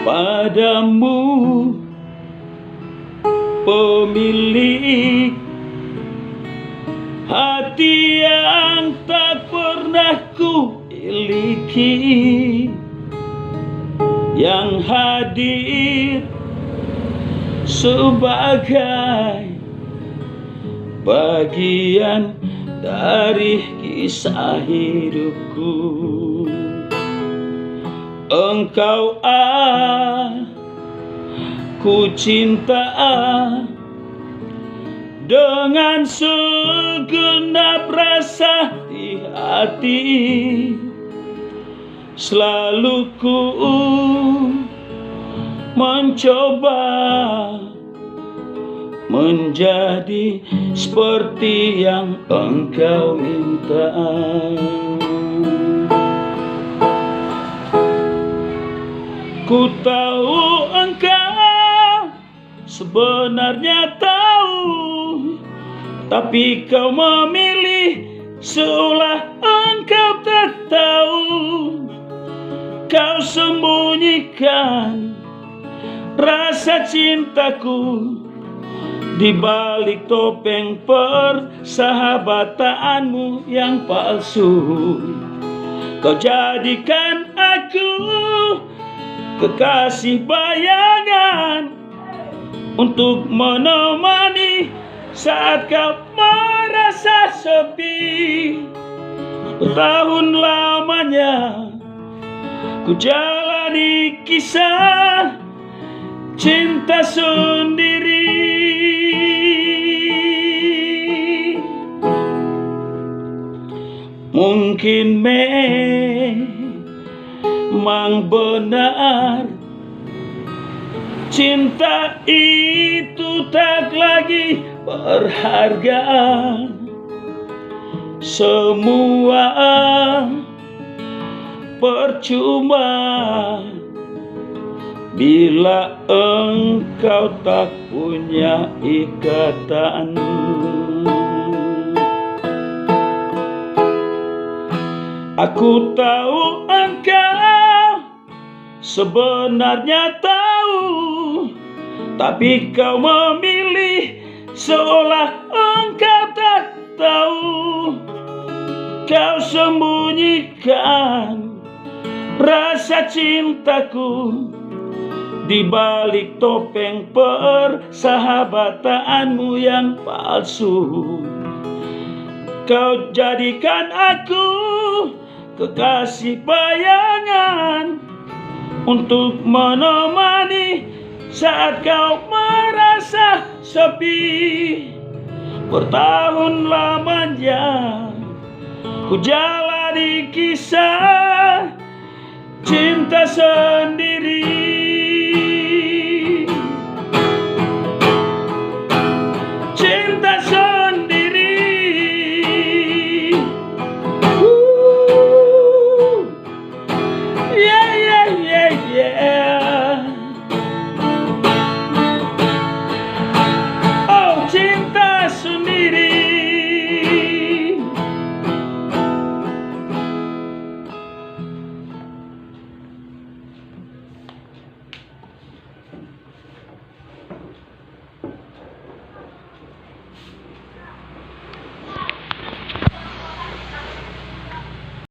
padamu, pemilik hati yang tak pernah ku miliki, yang hadir sebagai bagian dari kisah hidupku. Engkau aku cinta dengan segenap rasa di hati. Selalu ku mencoba menjadi seperti yang engkau minta. Ku tahu engkau sebenarnya tahu, tapi kau memilih seolah engkau tak tahu. Kau sembunyikan rasa cintaku di balik topeng persahabatanmu yang palsu. Kau jadikan aku kekasih bayangan untuk menemani saat kau merasa sepi. Bertahun lamanya ku jalani kisah cinta sendiri. Mungkin memang benar cinta itu tak lagi berharga. Semua percuma bila engkau tak punya ikatan. Aku tahu engkau sebenarnya tahu, tapi kau memilih seolah engkau tak tahu. Kau sembunyikan rasa cintaku di balik topeng persahabatanmu yang palsu. Kau jadikan aku kekasih bayangan untuk menemani saat kau merasa sepi. Bertahun lamanya ku jalani kisah cinta sendiri.